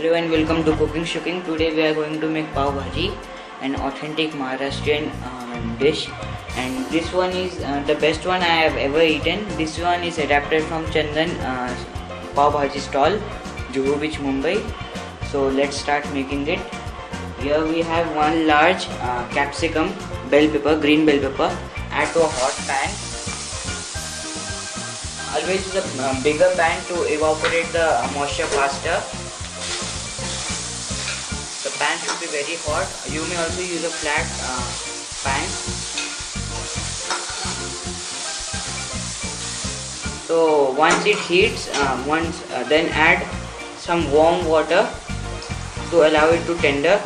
everyone, welcome to Cooking Shooking. Today we are going to make pav bhaji, an authentic Maharashtrian dish, and this one is the best one I have ever eaten. This one is adapted from Chandan pav bhaji stall, Juhu Beach, Mumbai. So let's start making it. Here we have one large capsicum, bell pepper, green bell pepper. Add to a hot pan. Always use a bigger pan to evaporate the moisture faster. The pan should be very hot. You may also use a flat pan. So once it heats, then add some warm water to allow it to tender.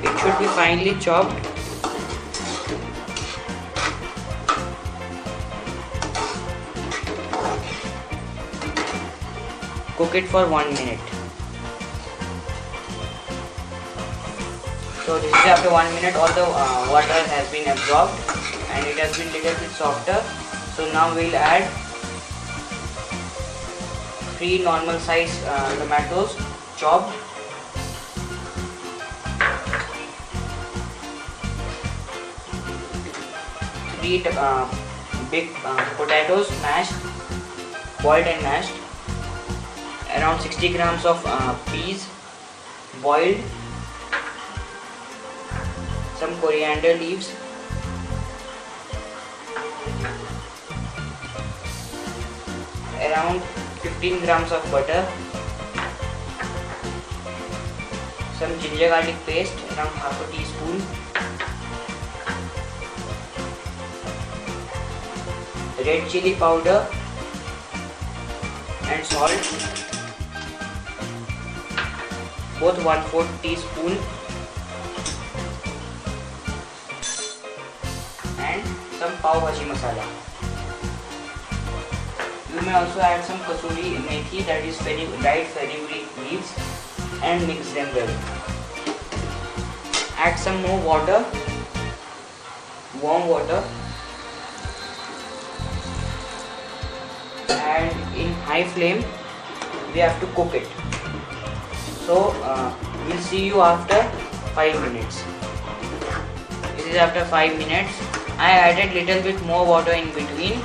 It should be finely chopped. Cook it for 1 minute. So this is after 1 minute, all the water has been absorbed and it has been little bit softer. So now we'll add 3 normal size tomatoes chopped. 3 big potatoes mashed, boiled and mashed. Around 60 grams of peas boiled. Some coriander leaves. Around 15 grams of butter. Some ginger garlic paste, around half a teaspoon. Red chili powder and salt, both 1/4 teaspoon, and some pav bhaji masala. You may also add some kasuri methi, that is dried fenugreek leaves, and mix them well. Add some more water, warm water, and in high flame we have to cook it. So we'll see you after 5 minutes. This is after 5 minutes. I added little bit more water in between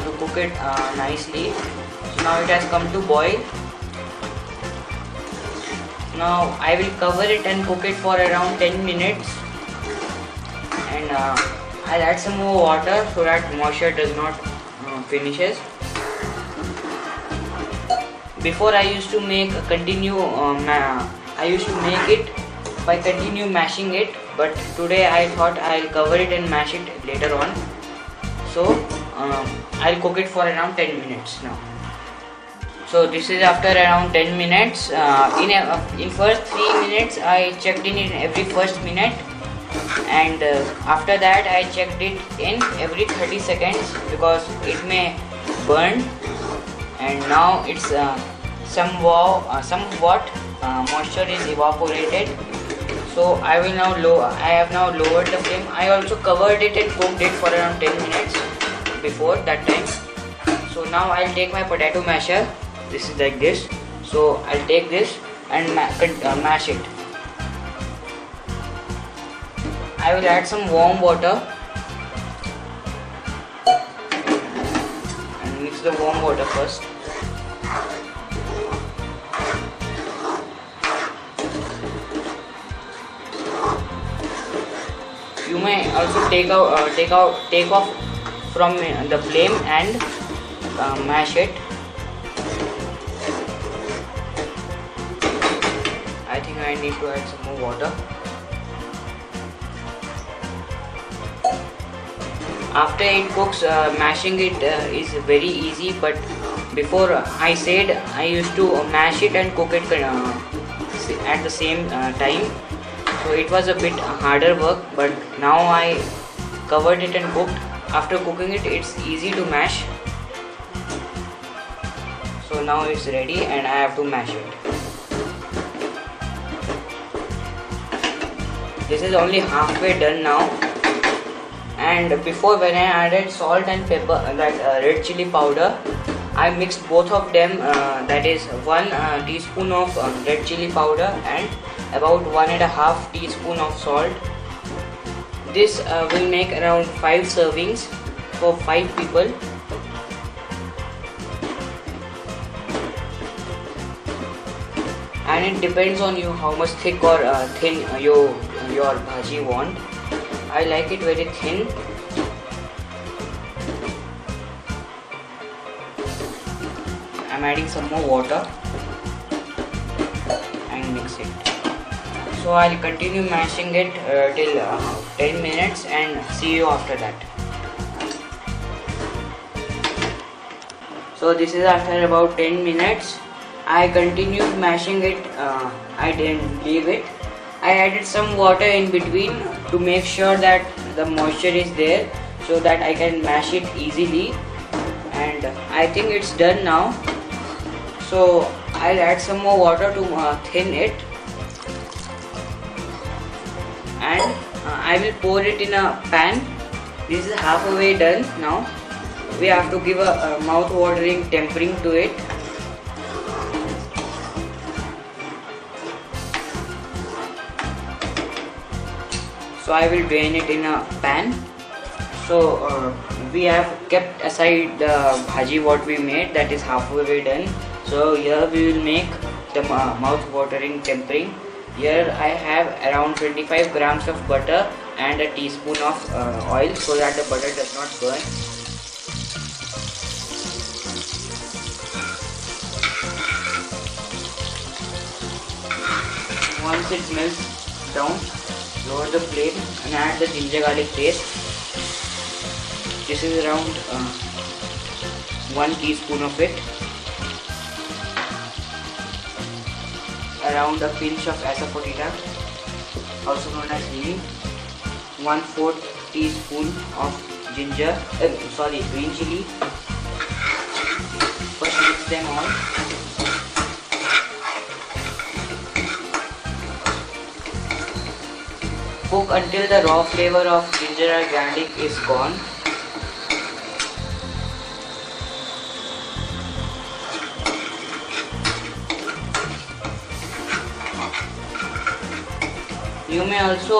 to cook it nicely. So now it has come to boil. Now I will cover it and cook it for around 10 minutes, and I'll add some more water so that moisture does not finishes. Before I used to make I used to make it by continue mashing it, but today I thought I'll cover it and mash it later on. So I'll cook it for around 10 minutes now. So this is after around 10 minutes. In first 3 minutes I checked in every first minute, and after that I checked it in every 30 seconds because it may burn, and now it's somewhat moisture is evaporated. So I have now lowered the flame. I also covered it and cooked it for around 10 minutes before that time. So now I'll take my potato masher. This is like this. So I'll take this and mash it. I will add some warm water and mix the warm water first. You may also take off from the flame and mash it. I think I need to add some more water. After it cooks, mashing it is very easy, but before I said I used to mash it and cook it at the same time. So it was a bit harder work, but now I covered it and cooked. After cooking it, it's easy to mash. So now it's ready and I have to mash it. This is only halfway done now, And before, when I added salt and pepper, that red chili powder, I mixed both of them, that is 1 teaspoon of red chili powder and about 1.5 teaspoon of salt. This will make around 5 servings for 5 people. And it depends on you how much thick or thin your bhaji want. I like it very thin. I'm adding some more water and mix it. So I'll continue mashing it till 10 minutes and see you after that. So this is after about 10 minutes. I continued mashing it. I didn't leave it. I added some water in between to make sure that the moisture is there so that I can mash it easily. And I think it's done now. So I'll add some more water to thin it. And I will pour it in a pan. This is halfway done now. We have to give a mouth-watering tempering to it. So I will drain it in a pan. So we have kept aside the bhaji what we made, that is halfway done. So here we will make the mouth-watering tempering. Here I have around 25 grams of butter and a teaspoon of oil so that the butter does not burn. Once it melts down, lower the flame and add the ginger garlic paste. This is around 1 teaspoon of it. Around a pinch of asafoetida, also known as green. 1/4 teaspoon of green chili. First mix them all. Cook until the raw flavor of ginger and garlic is gone. You may also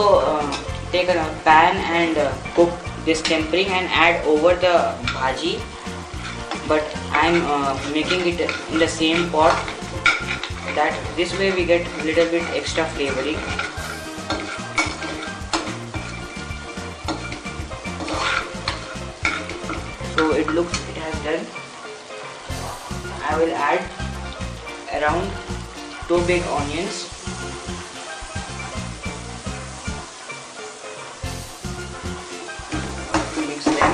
take a pan and cook this tempering and add over the bhaji, but I am making it in the same pot, that this way we get a little bit extra flavoring. So it has done. I will add around 2 big onions. Mix them.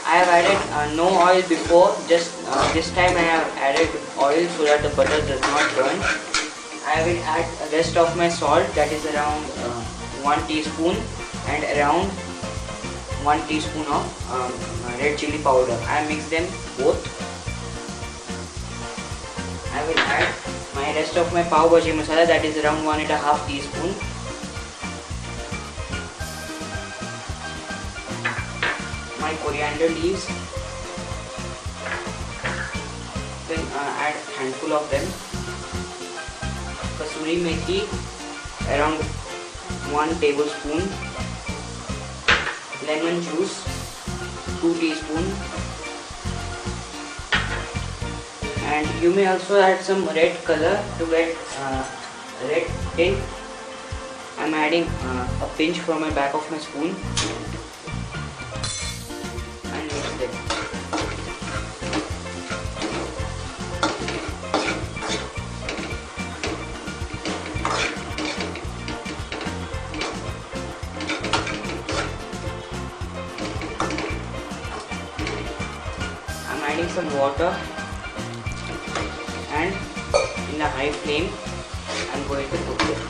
I have added no oil before, just this time I have added oil so that the butter does not burn. I will add the rest of my salt, that is around 1 teaspoon and around 1 teaspoon of red chili powder. I mix them both. I will add my rest of my pav bhaji masala, that is around 1.5 teaspoon. My coriander leaves. Then add a handful of them. Kasuri methi, around 1 tablespoon. Lemon juice, 2 teaspoons, and you may also add some red color to get red tint. I am adding a pinch from my back of my spoon and mix them. Adding some water and in a high flame I am going to cook it.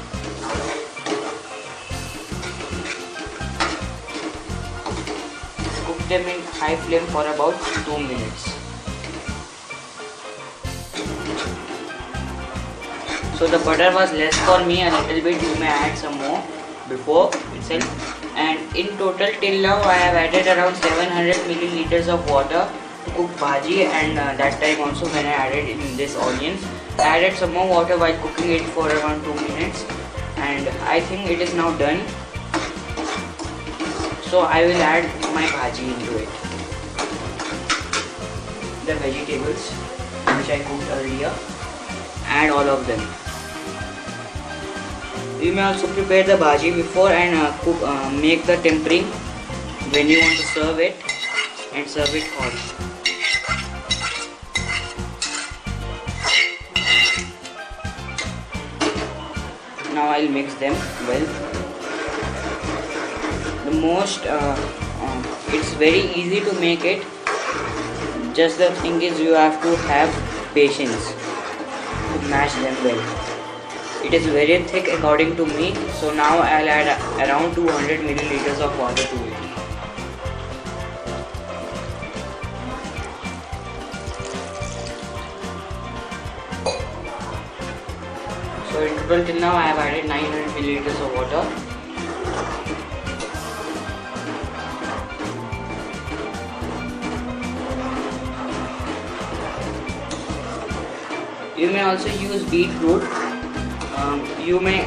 Cook them in high flame for about 2 minutes. So the butter was less for me a little bit, you may add some more. before itself. And in total till now I have added around 700 milliliters of water to cook bhaji, and that time also when I added in this onions, I added some more water while cooking it for around 2 minutes, and I think it is now done. So I will add my bhaji into it. The vegetables which I cooked earlier, add all of them. You may also prepare the bhaji before and make the tempering when you want to serve it, and serve it hot. Now I'll mix them well. It's very easy to make it. Just the thing is you have to have patience to mash them well. It is very thick according to me, so now I'll add around 200 milliliters of water to it. So in total till now I have added 900 milliliters of water. You may also use beetroot. You may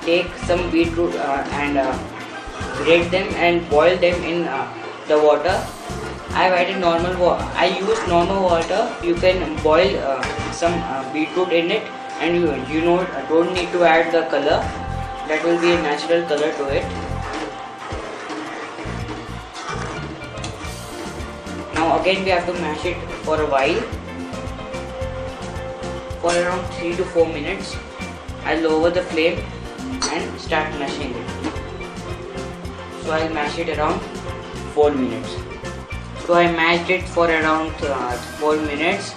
take some beetroot and grate them and boil them in the water. I have added normal water. I used normal water. You can boil some beetroot in it, and you don't need to add the color. That will be a natural color to it. Now again we have to mash it for a while, for around 3 to 4 minutes. I'll lower the flame and start mashing it. So I'll mash it around 4 minutes. So I mashed it for around 4 minutes.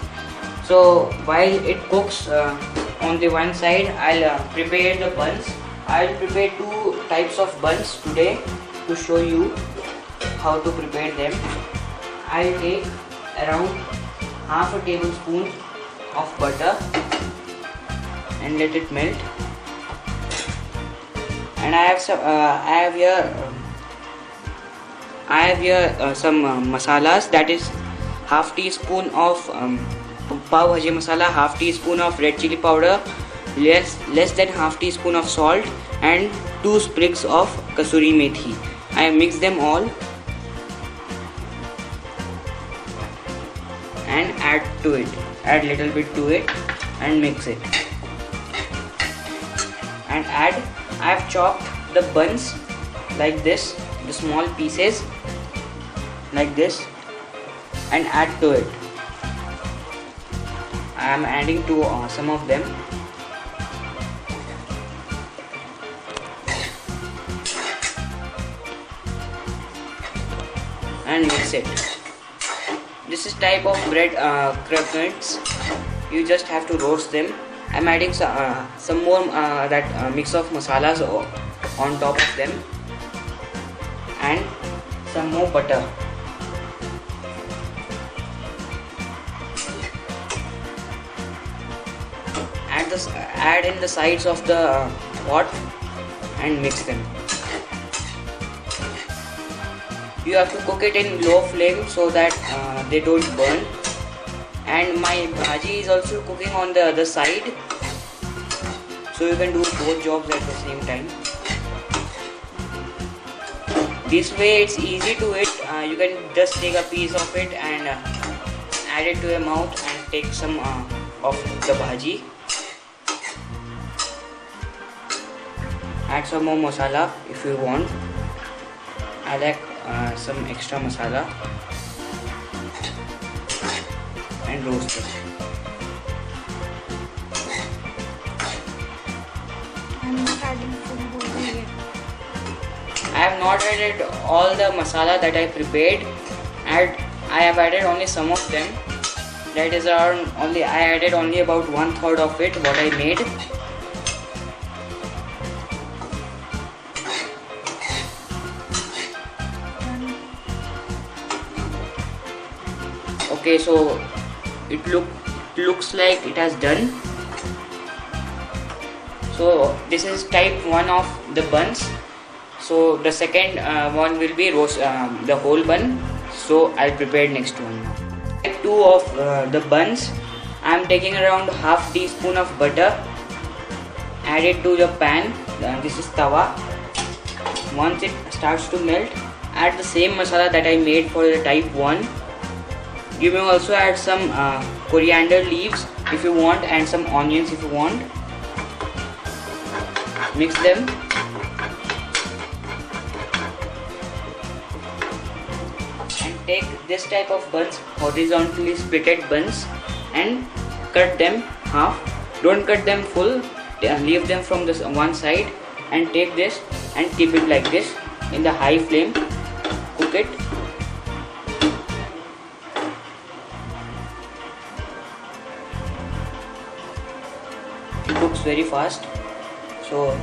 So while it cooks on the one side, I'll prepare the buns. I'll prepare 2 types of buns today to show you how to prepare them. I'll take around half a tablespoon of butter and let it melt. And I have here some masalas. That is half teaspoon of pav bhaji masala, half teaspoon of red chili powder, less than half teaspoon of salt, and 2 sprigs of kasuri methi. I mix them all and add little bit to it and mix it. And I have chopped the buns like this, the small pieces like this, and add to it. I am adding to some of them. And mix it. This is type of bread croquettes. You just have to roast them. I'm adding some more mix of masalas on top of them, and some more butter. Add in the sides of the pot and mix them. You have to cook it in low flame so that they don't burn. And my bhaji is also cooking on the other side, so you can do both jobs at the same time. This way it's easy to eat. You can just take a piece of it and add it to your mouth and take some of the bhaji. Add some more masala if you want. I like some extra masala, and roast it. I'm not adding food over here. I have not added all the masala that I prepared. I have added only some of them. That is I added only about 1/3 of it what I made. Okay, so it looks like it has done. So this is type 1 of the buns. So the second one will be roast the whole bun. So I'll prepare next one now. Two of the buns. I'm taking around half teaspoon of butter. Add it to the pan. This is tawa. Once it starts to melt, add the same masala that I made for the type 1. You may also add some coriander leaves if you want and some onions if you want. Mix them. And take this type of buns, horizontally splitted buns, and cut them half. Don't cut them full, leave them from this one side, and take this and keep it like this in the high flame. Cook it. It cooks very fast. So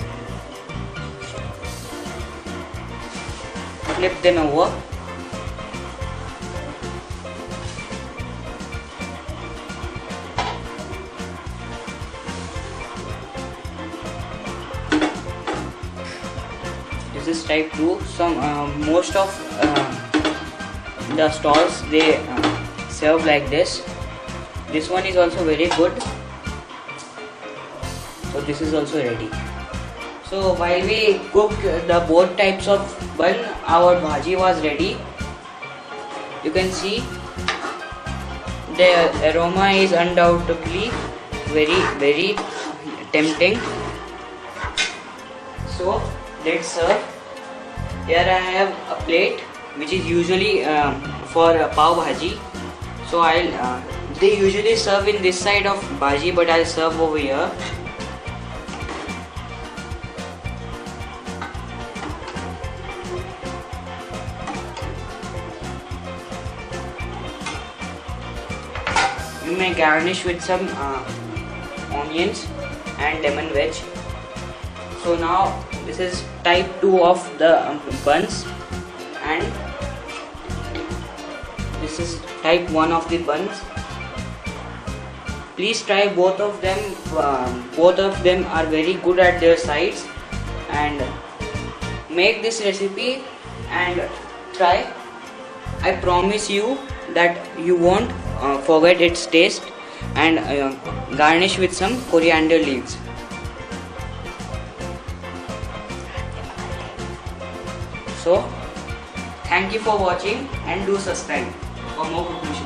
flip them over. This is type 2. Most of the stalls they serve like this. This one is also very good. So this is also ready. So while we cooked the both types of bun, our bhaji was ready. You can see the aroma is undoubtedly very tempting. So let's serve. Here I have a plate which is usually for pav bhaji. So they usually serve in this side of bhaji, but I'll serve over here. You may garnish with some onions and lemon veg. So now this is type 2 of the buns, and this is type 1 of the buns. Please try both of them. Both of them are very good at their sides, and make this recipe and try. I promise you that you won't forget its taste, and garnish with some coriander leaves. So thank you for watching, and do subscribe for more cooking.